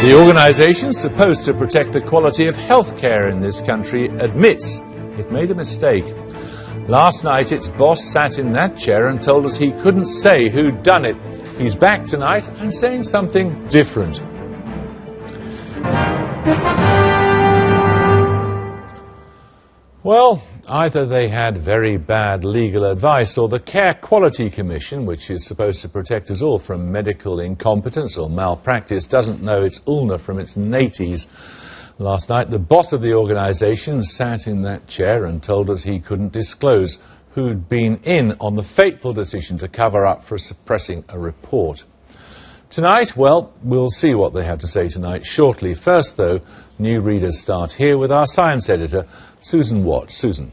The organisation supposed to protect the quality of healthcare in this country admits it made a mistake. Last night its boss sat in that chair and told us he couldn't say who'd done it. He's back tonight and saying something different. Well, either they had very bad legal advice, or the Care Quality Commission, which is supposed to protect us all from medical incompetence or malpractice, doesn't know its ulna from its naties. Last night, the boss of the organisation sat in that chair and told us he couldn't disclose who'd been in on the fateful decision to cover up for suppressing a report. Tonight, well, we'll see what they have to say tonight shortly. First, though, new readers start here with our science editor, Susan Watt. Susan.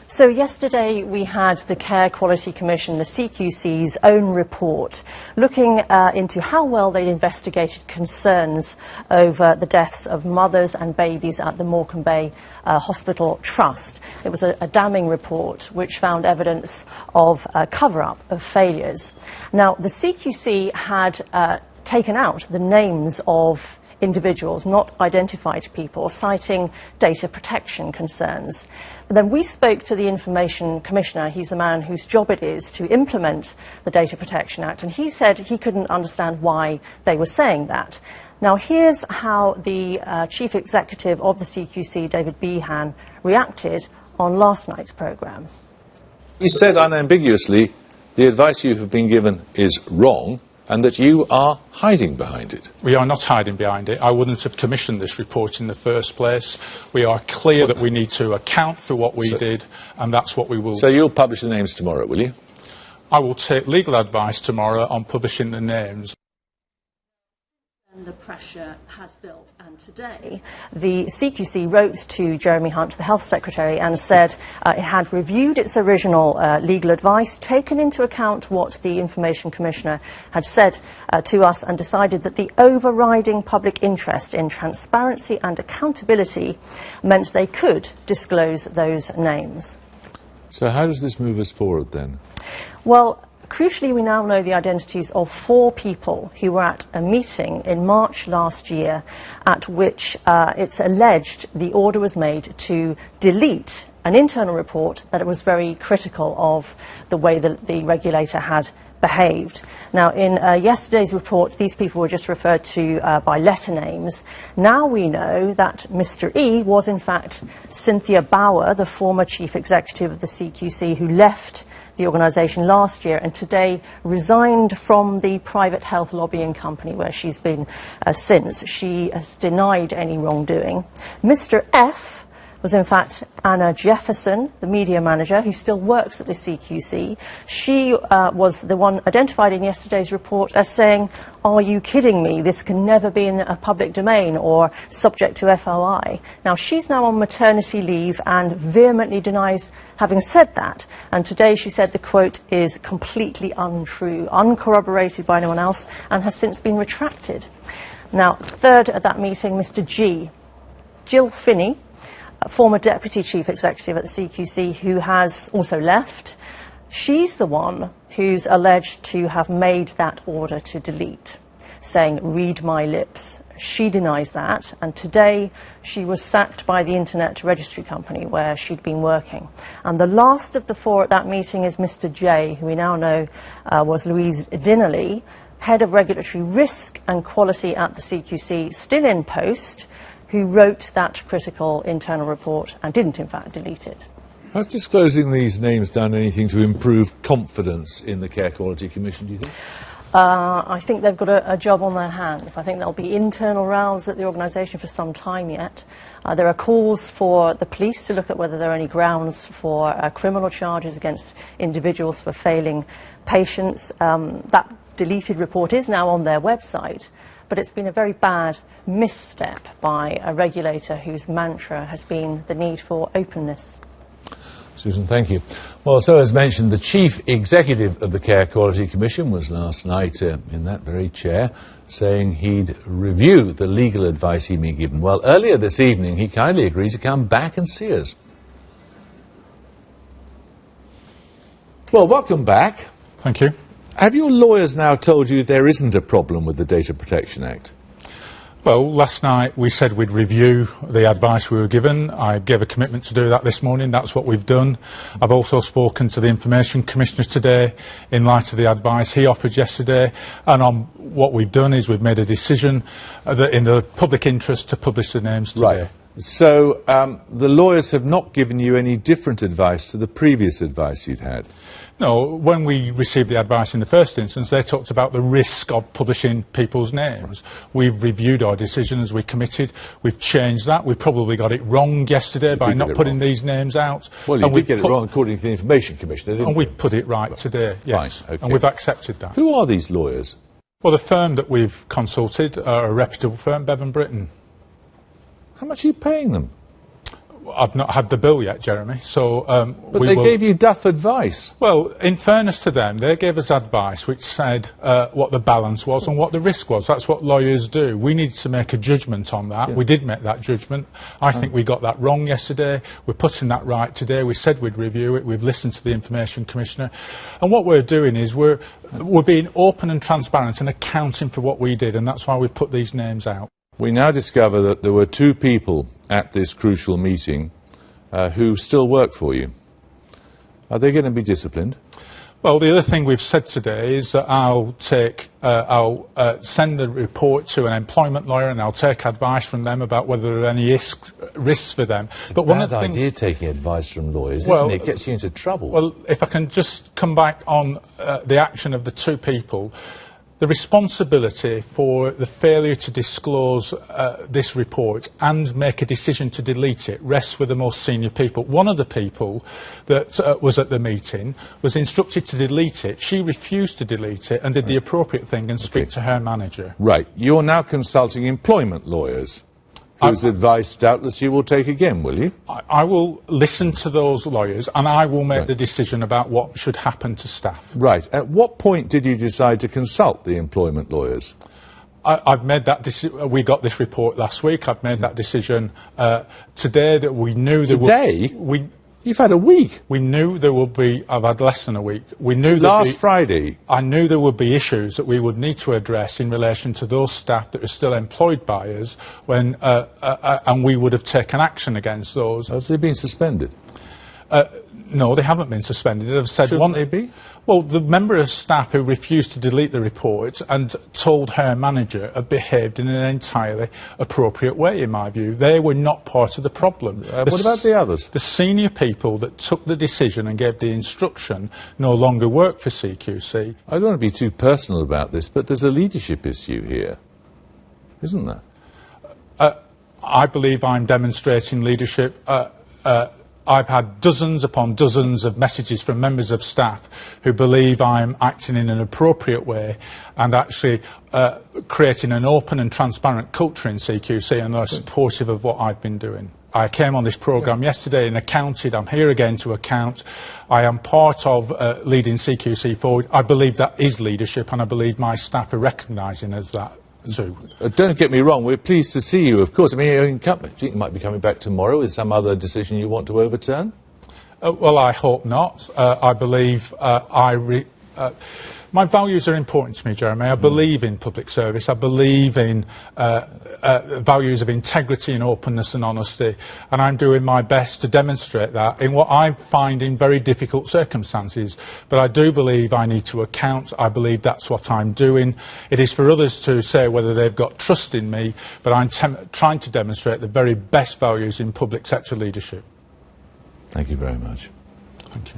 So yesterday we had the Care Quality Commission, the CQC's own report, looking into how well they'd investigated concerns over the deaths of mothers and babies at the Morecambe Bay Hospital Trust. It was a damning report which found evidence of a cover-up of failures. Now, the CQC had taken out the names of individuals, not identified people, citing data protection concerns. But then we spoke to the Information Commissioner. He's the man whose job it is to implement the Data Protection Act, and he said he couldn't understand why they were saying that. Now, here's how the Chief Executive of the CQC, David Behan, reacted on last night's programme. He said unambiguously, the advice you have been given is wrong, and that you are hiding behind it. We are not hiding behind it. I wouldn't have commissioned this report in the first place. We are clear that we need to account for what we did, and that's what we will do. So you'll publish the names tomorrow, will you? I will take legal advice tomorrow on publishing the names. And the pressure has built, and today the CQC wrote to Jeremy Hunt, the Health Secretary, and said it had reviewed its original legal advice, taken into account what the Information Commissioner had said to us, and decided that the overriding public interest in transparency and accountability meant they could disclose those names. So how does this move us forward then? Well, crucially, we now know the identities of 4 people who were at a meeting in March last year at which it's alleged the order was made to delete an internal report that it was very critical of the way that the regulator had behaved. Now, in yesterday's report, these people were just referred to by letter names. Now we know that Mr. E was, in fact, Cynthia Bauer, the former chief executive of the CQC, who left the organisation last year and today resigned from the private health lobbying company where she's been since. She has denied any wrongdoing. Mr. F was in fact Anna Jefferson, the media manager, who still works at the CQC. She was the one identified in yesterday's report as saying, "Are you kidding me? This can never be in a public domain or subject to FOI." Now, she's now on maternity leave and vehemently denies having said that. And today she said the quote is completely untrue, uncorroborated by anyone else, and has since been retracted. Now, third at that meeting, Mr. G. Jill Finney, former Deputy Chief Executive at the CQC, who has also left. She's the one who's alleged to have made that order to delete, saying, "Read my lips." She denies that, and today she was sacked by the Internet Registry Company where she'd been working. And the last of the 4 at that meeting is Mr. J, who we now know was Louise Dinnerly, Head of Regulatory Risk and Quality at the CQC, still in post, who wrote that critical internal report and didn't, in fact, delete it. Has disclosing these names done anything to improve confidence in the Care Quality Commission, do you think? I think they've got a job on their hands. I think there'll be internal rows at the organisation for some time yet. There are calls for the police to look at whether there are any grounds for criminal charges against individuals for failing patients. That deleted report is now on their website, but it's been a very bad misstep by a regulator whose mantra has been the need for openness. Susan, thank you. Well, so as mentioned, the Chief Executive of the Care Quality Commission was last night in that very chair saying he'd review the legal advice he'd been given. Well, earlier this evening he kindly agreed to come back and see us. Well, welcome back. Thank you. Have your lawyers now told you there isn't a problem with the Data Protection Act? Well, last night we said we'd review the advice we were given. I gave a commitment to do that this morning. That's what we've done. I've also spoken to the Information Commissioner today in light of the advice he offered yesterday. And on what we've done is we've made a decision that in the public interest to publish the names today. Right. So the lawyers have not given you any different advice to the previous advice you'd had? No, when we received the advice in the first instance, they talked about the risk of publishing people's names. We've reviewed our decision as we committed. We've changed that. We probably got it wrong yesterday by not putting these names out. Well, you did get it wrong according to the Information Commissioner, didn't you? And we put it right today, yes. Fine, okay. And we've accepted that. Who are these lawyers? Well, the firm that we've consulted are a reputable firm, Bevan Britton. How much are you paying them? I've not had the bill yet, Jeremy, so But they gave you duff advice. Well, in fairness to them, they gave us advice which said what the balance was and what the risk was. That's what lawyers do. We needed to make a judgment on that. Yeah. We did make that judgment. I think we got that wrong yesterday. We're putting that right today. We said we'd review it. We've listened to the Information Commissioner. And what we're doing is we're being open and transparent and accounting for what we did, and that's why we've put these names out. We now discover that there were 2 people at this crucial meeting who still work for you. Are they going to be disciplined? Well, the other thing we've said today is that I'll send the report to an employment lawyer and I'll take advice from them about whether there are any risks for them. It's a bad idea taking advice from lawyers, isn't it? It gets you into trouble. Well, if I can just come back on the action of the 2 people. The responsibility for the failure to disclose this report and make a decision to delete it rests with the most senior people. One of the people that was at the meeting was instructed to delete it. She refused to delete it and did the appropriate thing and speak to her manager. Right. You're now consulting employment lawyers, whose advice doubtless you will take again, will you? I will listen to those lawyers and I will make the decision about what should happen to staff. Right. At what point did you decide to consult the employment lawyers? I've made that decision. We got this report last week. I've made that decision today that we knew there Today? You've had a week. We knew there would be. I've had less than a week. We knew last Friday. I knew there would be issues that we would need to address in relation to those staff that are still employed by us, and we would have taken action against those. Have they been suspended? No, they haven't been suspended. They've said Shouldn't they be? Well, the member of staff who refused to delete the report and told her manager have behaved in an entirely appropriate way, in my view. They were not part of the problem. What about the others? The senior people that took the decision and gave the instruction no longer work for CQC. I don't want to be too personal about this, but there's a leadership issue here, isn't there? I believe I'm demonstrating leadership. I've had dozens upon dozens of messages from members of staff who believe I'm acting in an appropriate way and actually creating an open and transparent culture in CQC, and they're supportive of what I've been doing. I came on this programme yesterday and accounted. I'm here again to account. I am part of leading CQC forward. I believe that is leadership, and I believe my staff are recognising as that. So, don't get me wrong, we're pleased to see you, of course. I mean, you might be coming back tomorrow with some other decision you want to overturn? Well, I hope not. I believe my values are important to me, Jeremy. I believe in public service. I believe in values of integrity and openness and honesty. And I'm doing my best to demonstrate that in what I find in very difficult circumstances. But I do believe I need to account. I believe that's what I'm doing. It is for others to say whether they've got trust in me, but I'm trying to demonstrate the very best values in public sector leadership. Thank you very much.